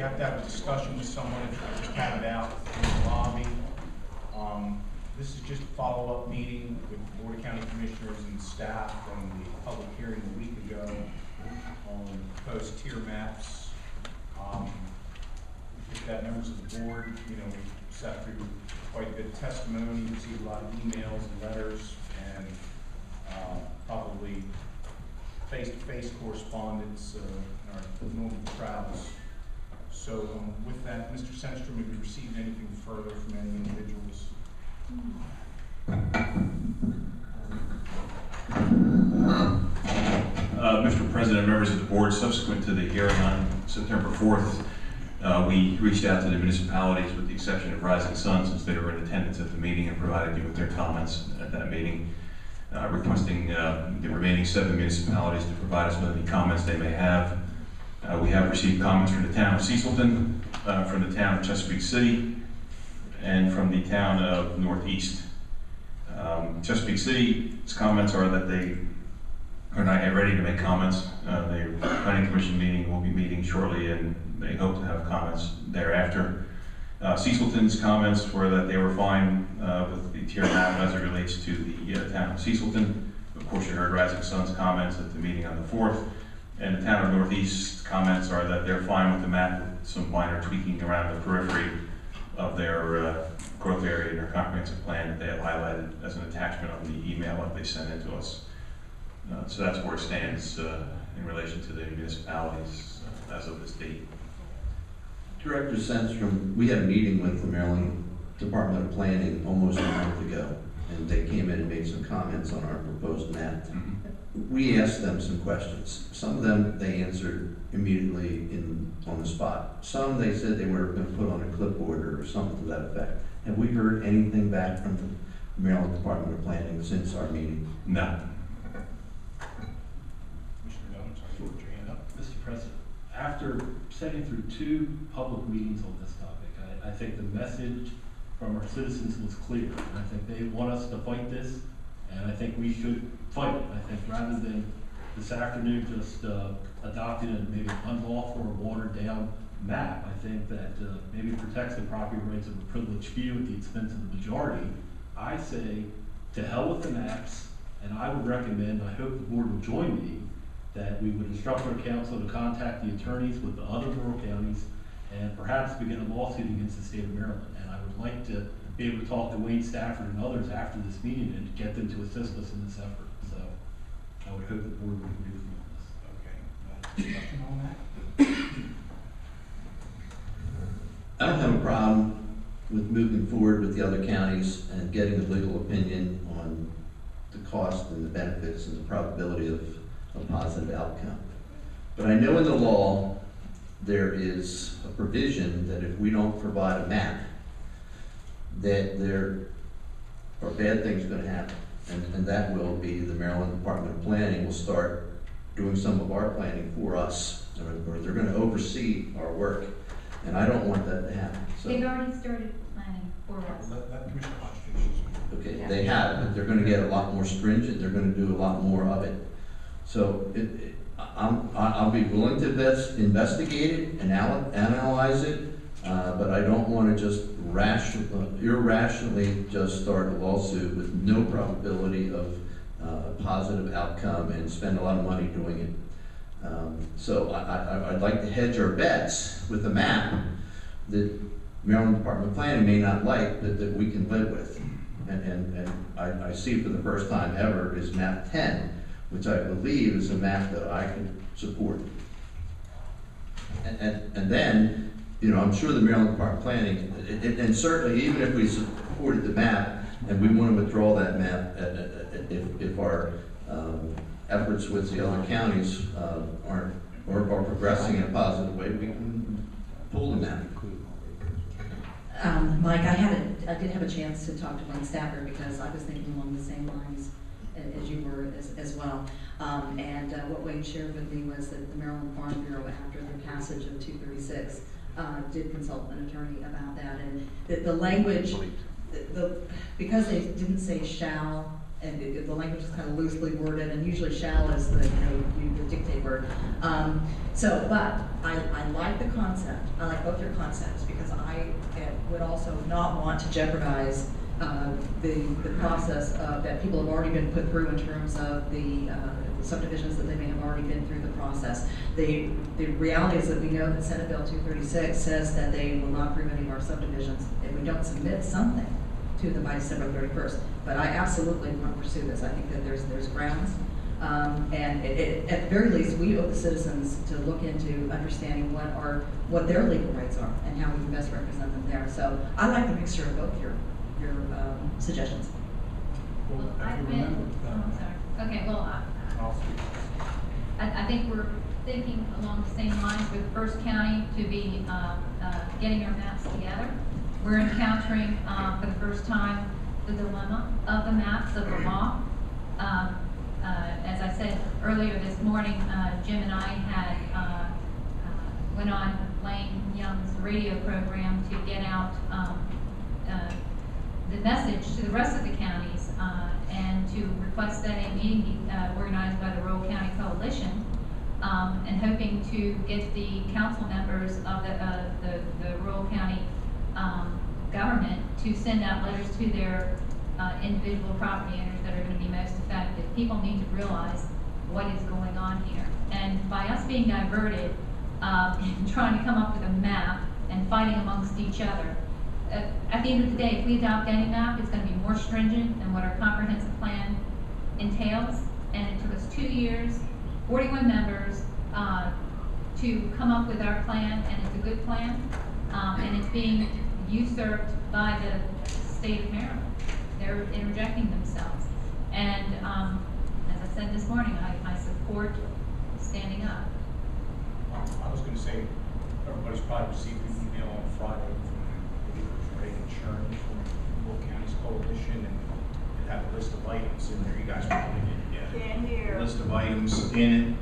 you have to have a discussion with someone, just have it out in the lobby. This is just a follow-up meeting with the Board of County Commissioners and staff from the public hearing a week ago on proposed tier maps. If that members of the board, we sat through quite a bit of testimony, received a lot of emails and letters, and probably face-to-face correspondence in our normal travels. So with that, Mr. Senstrom, have you received anything further from any individuals? Mr. President, members of the board, subsequent to the hearing on September 4th, we reached out to the municipalities with the exception of Rising Sun, since they were in attendance at the meeting, and provided you with their comments at that meeting, requesting the remaining 7 municipalities to provide us with any comments they may have. We have received comments from the town of Cecilton, from the town of Chesapeake City, and from the town of Northeast. Chesapeake City's comments are that they are not yet ready to make comments. The Planning Commission meeting will be meeting shortly, and they hope to have comments thereafter. Cecilton's comments were that they were fine with the tier map as it relates to the town of Cecilton. Of course, you heard Rising Sun's comments at the meeting on the 4th. And the town of Northeast's comments are that they're fine with the map with some minor tweaking around the periphery of their growth area in their comprehensive plan that they have highlighted as an attachment on the email that they sent in to us. So that's where it stands in relation to the municipalities as of this date. Director Senstrom, we had a meeting with the Maryland Department of Planning almost a month ago, and they came in and made some comments on our proposed map. We asked them some questions. Some of them they answered immediately on the spot. Some they said they were going to put on a clipboard or something to that effect. Have we heard anything back from the Maryland Department of Planning since our meeting? No. Mr. President, after sitting through 2 public meetings on this topic, I think the message from our citizens was clear. And I think they want us to fight this, and I think we should fight it. I think rather than this afternoon just adopting a maybe unlawful or watered down map, I think that maybe protects the property rights of a privileged few at the expense of the majority. I say to hell with the maps, and I would recommend, I hope the board will join me, that we would instruct our council to contact the attorneys with the other rural counties and perhaps begin a lawsuit against the state of Maryland. And I would like to be able to talk to Wayne Stafford and others after this meeting and get them to assist us in this effort. So I would hope the board would agree with me on this. Okay. Discussion on that? I don't have a problem with moving forward with the other counties and getting a legal opinion on the cost and the benefits and the probability of a positive outcome. But I know in the law there is a provision that if we don't provide a map, that there are bad things going to happen. And that will be the Maryland Department of Planning will start doing some of our planning for us, or they're going to oversee our work. And I don't want that to happen. So, They've already started planning for us. Let Commissioner Hodge finish. okay, Yeah. they have, but they're going to get a lot more stringent. They're going to do a lot more of it. So I'll be willing to investigate it and analyze it, but I don't want to just irrationally just start a lawsuit with no probability of a positive outcome and spend a lot of money doing it. So I'd like to hedge our bets with a map that Maryland Department of Planning may not like, but that we can live with. And I see for the first time ever is map 10, which I believe is a map that I can support. And then, I'm sure the Maryland Department of Planning, and certainly even if we supported the map and we want to withdraw that map, if our efforts with the other counties are progressing in a positive way, we can pull the map. Mike, I did have a chance to talk to Wayne Stafford because I was thinking along the same lines as you were as well. And what Wayne shared with me was that the Maryland Farm Bureau, after the passage of 236, did consult an attorney about that. And the language, because they didn't say shall and the language is kind of loosely worded, and usually shall is the, the dictate word. But I like the concept, I like both your concepts, because I would also not want to jeopardize the process that people have already been put through in terms of the subdivisions that they may have already been through the process. The reality is that we know that Senate Bill 236 says that they will not approve any of our subdivisions if we don't submit something to them by December 31st. But I absolutely want to pursue this. I think that there's grounds. And at the very least, we owe the citizens to look into understanding what their legal rights are and how we can best represent them there. So I like the mixture of both your suggestions. Well, Well, if I've you been, remember, I'm sorry. Okay, well, I'll speak. I think we're thinking along the same lines with First County to be getting our maps together. We're encountering for the first time the dilemma of the maps of the law. As I said earlier this morning, Jim and I had went on Lane Young's radio program to get out the message to the rest of the counties and to request that a meeting be organized by the Rural County Coalition, and hoping to get the council members of the Rural County government to send out letters to their individual property owners that are going to be most affected. People need to realize what is going on here. And by us being diverted and trying to come up with a map and fighting amongst each other, at the end of the day, if we adopt any map, it's going to be more stringent than what our comprehensive plan entails. And it took us 2 years, 41 members, to come up with our plan, and it's a good plan. And it's being usurped by the state of Maryland. They're interjecting themselves. And as I said this morning, I support standing up. I was going to say, everybody's probably received an email on Friday from Ray Insurance from Will County's Coalition, and it had a list of items in there. You guys probably didn't get it. Can't hear. A list of items in it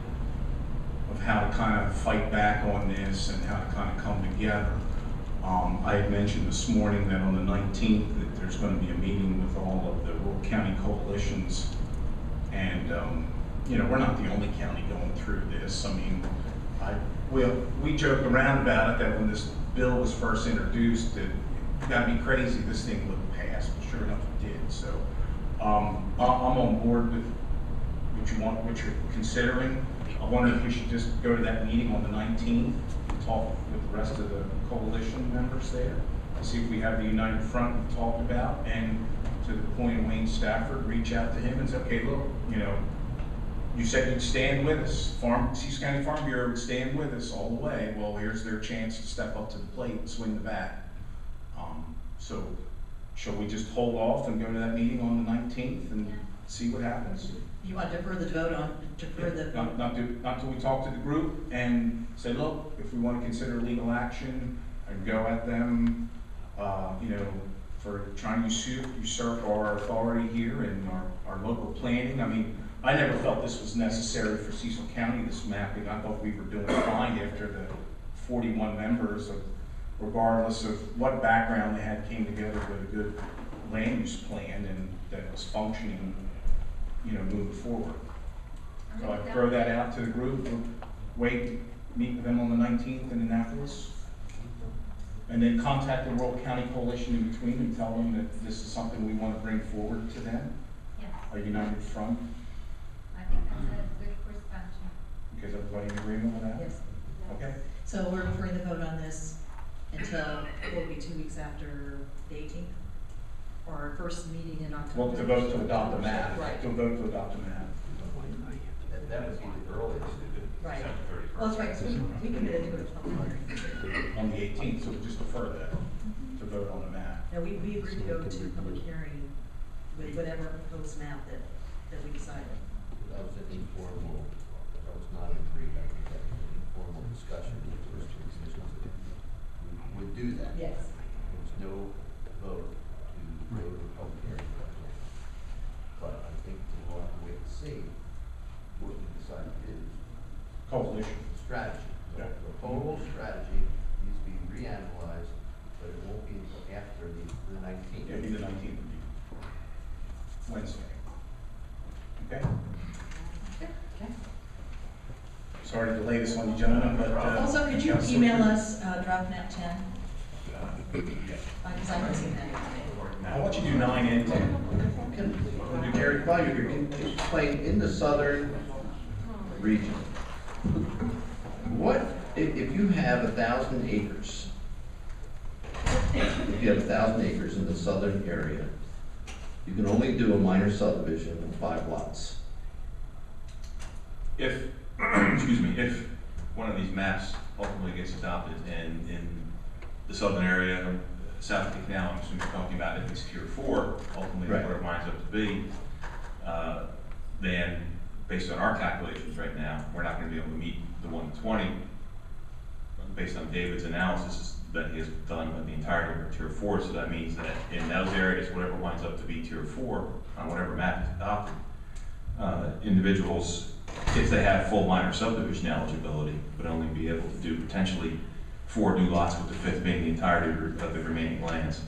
of how to kind of fight back on this and how to kind of come together. I had mentioned this morning that on the 19th that there's going to be a meeting with all of the Rural County coalitions, and we're not the only county going through this. I mean, we joked around about it that when this bill was first introduced, that you got to be crazy this thing wouldn't pass, but sure enough it did. So I'm on board with what you're considering. I wonder if we should just go to that meeting on the 19th and talk with the rest of the coalition members there to see if we have the united front we talked about, and to the point of Wayne Stafford, reach out to him and say, okay, look, you said you'd stand with us. Seast County Farm Bureau would stand with us all the way. Well, here's their chance to step up to the plate and swing the bat. So shall we just hold off and go to that meeting on the 19th and see what happens? You want to defer the vote on, Not till we talk to the group and say, look, if we want to consider legal action and go at them, for trying to usurp our authority here and our local planning. I mean, I never felt this was necessary for Cecil County, this mapping. I thought we were doing fine after the 41 members, regardless of what background they had, came together with a good land use plan and that was functioning, moving forward. So I throw that out to the group, meet with them on the 19th in Annapolis, and then contact the Rural County Coalition in between and tell them that this is something we want to bring forward to them, Yes, a united front. I think that's a good course of action. Because everybody in agreement with that? yes. Okay. So we're deferring the vote on this until, it will be 2 weeks after the 18th, or our first meeting in October. Well, to vote to adopt the map. Right. To vote to adopt the map. That would be the earliest. Right. Well, that's right, so we committed to it. On the 18th, so we just defer that to vote on the map. No, we agreed to go to public hearing with whatever proposed map that we decided. That was an informal, that was not an agreement, that was an informal discussion with the first two decisions. We would do that. Yes. There was no vote to go to a public hearing. But I think we'll have to wait and see what we decide to do. Coalition. Strategy. Yeah. The whole strategy needs to be reanalyzed, but it won't be until after the 19th. Yeah, it'd be the 19th would be Wednesday. sorry to delay this on you gentlemen, but. Also, could you Council- email us draft map 10? Because I haven't seen that. How about you do 9 and 10? Can, Gary, while you're here, can you explain, in the southern region, what, if you have 1,000 acres, if you have 1,000 acres in the southern area, you can only do a minor subdivision of 5 lots. If, excuse me, if one of these maps ultimately gets adopted and in the southern area, south of the canal, I'm assuming you're talking about if it's tier 4, ultimately Right. what it winds up to be, then based on our calculations right now, we're not gonna be able to meet the 120. Based on David's analysis that he has done of the entirety of tier 4, so that means that in those areas, whatever winds up to be tier 4, on whatever map is adopted, individuals, if they have full minor subdivision eligibility, would only be able to do potentially 4 new lots, with the 5th being the entirety of the remaining lands.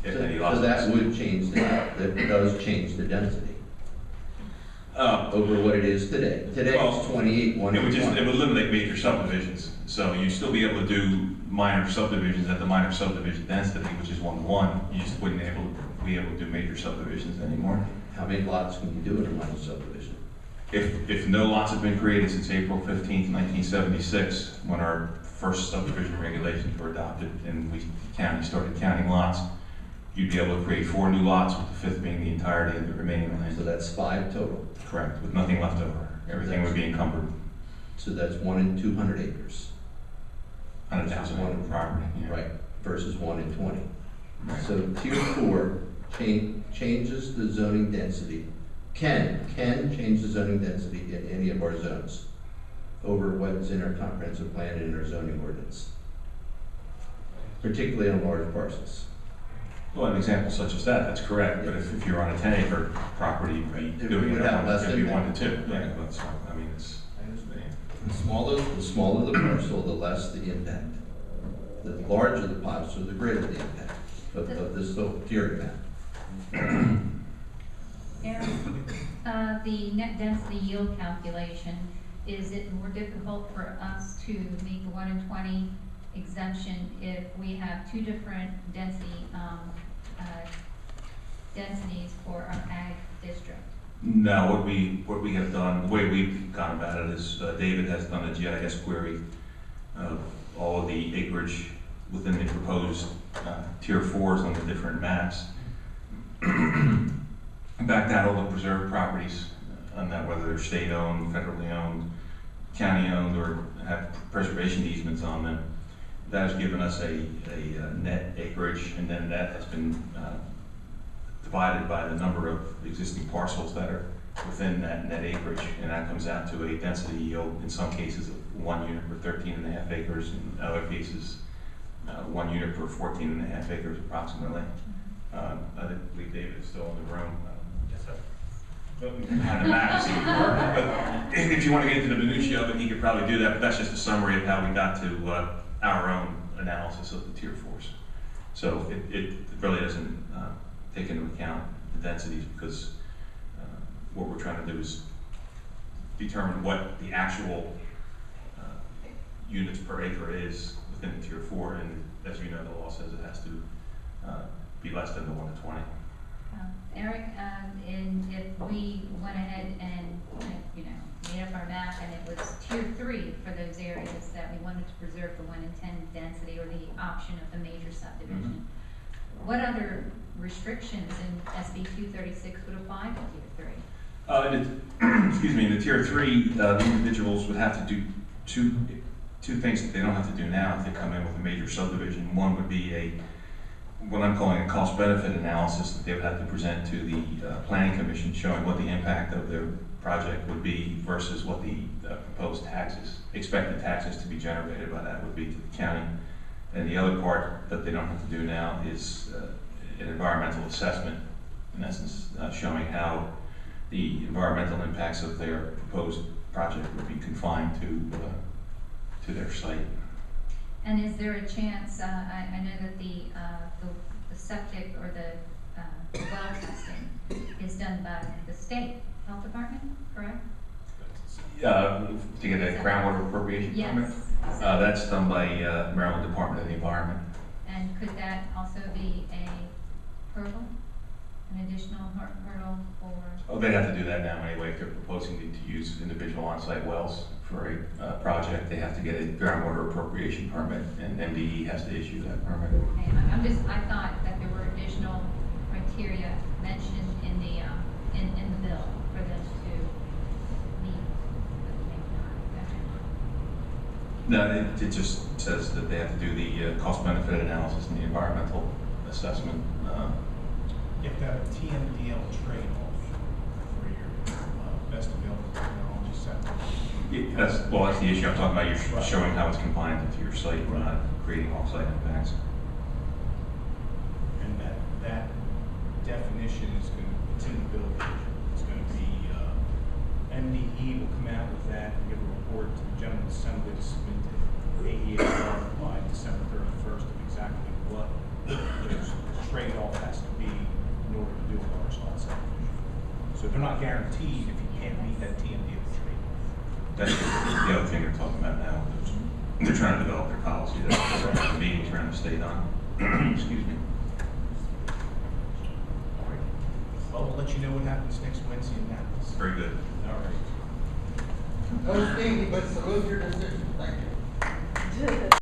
If any lots. So that would change, that does change the density over what it is today. Today Well, it's 28, 1 It would to just, 20. it would eliminate major subdivisions, so you'd still be able to do minor subdivisions at the minor subdivision density, which is 1 to 1. You just wouldn't be able to do major subdivisions anymore. How many lots can you do in a minor subdivision? If no lots have been created since April 15th, 1976, when our first subdivision regulations were adopted and we started counting lots, you'd be able to create 4 new lots, with the 5th being the entirety of the remaining land. So that's 5 total. Correct, with nothing left over. Everything would be encumbered So that's 1 in 200 acres. on 1,000 acre property. Yeah. Right, versus 1 in 20. Right. So tier 4 changes the zoning density, can change the zoning density in any of our zones over what's in our comprehensive plan and in our zoning ordinance, particularly on large parcels. Well, an example such as that, that's correct, but if you're on a 10-acre property, you'd be It doing would it have on, less it'd be impact. 1 to 2. Yeah, that's, I mean, it's, The smaller the parcel, the less the impact. The larger the parcel, the greater the impact of this little tiering map. Aaron, the net density yield calculation, is it more difficult for us to meet the 1 in 20 exemption if we have 2 different densities for our ag district? no, what we have done, the way we've gone about it is, David has done a GIS query of all of the acreage within the proposed tier 4s on the different maps. Backed out all the preserved properties on that, whether they're state-owned, federally owned, county-owned, or have preservation easements on them. That has given us a net acreage, and then that has been divided by the number of existing parcels that are within that net acreage, and that comes out to a density yield, in some cases, of 1 unit per 13.5 acres, in other cases, 1 unit per 14.5 acres approximately. I believe David is still in the room. Yes, sir. Had the map, see, but if you want to get into the minutiae of it, he could probably do that, but that's just a summary of how we got to our own analysis of the tier 4s. So it really doesn't take into account the densities, because what we're trying to do is determine what the actual units per acre is within the tier 4, and as you know, the law says it has to be less than the 1 to 20. Eric, and if we went ahead and, made up our map and it was tier 3 for those areas that we wanted to preserve the 1 in 10 density, or the option of the major subdivision, what other restrictions in SB 236 would apply to tier 3? Excuse me, in the tier 3, the individuals would have to do two things that they don't have to do now if they come in with a major subdivision. One would be what I'm calling a cost-benefit analysis that they would have to present to the Planning Commission, showing what the impact of their project would be versus what the proposed expected taxes to be generated by that would be to the county. And the other part that they don't have to do now is an environmental assessment, in essence, showing how the environmental impacts of their proposed project would be confined to their site. And is there a chance, I know that the septic or the well testing is done by the state health department, correct? To get a groundwater appropriation permit? Yes. That's done by Maryland Department of the Environment. And could that also be a hurdle, an additional hurdle for? Oh, they'd have to do that now anyway. If they're proposing to use individual on-site wells for a project, they have to get a groundwater appropriation permit, and MDE has to issue that permit. Okay, I thought that there were additional criteria mentioned in the bill for them to meet, but maybe not. Okay. No, it just says that they have to do the cost-benefit analysis and the environmental assessment. You have to have a TMDL trade-off for your best available technology set. That's the issue I'm talking about. You're Right. showing how it's compliant to your site. We're not creating off-site impacts. And that definition is it's in the bill. It's gonna be, MDE will come out with that and give a report to the General Assembly to submit to AER by December 31st of exactly what there's trade-off has to be in order to do a large lot subdivision. So they're not guaranteed if you can't meet that TMDL trade-off. That's the other thing they're talking about now. They're trying to develop their policy. That's the meetings around the state on. Excuse me. All right. Well, we'll let you know what happens next Wednesday in Naples. Very good. All right. No speaking, but salute your decision. Thank you.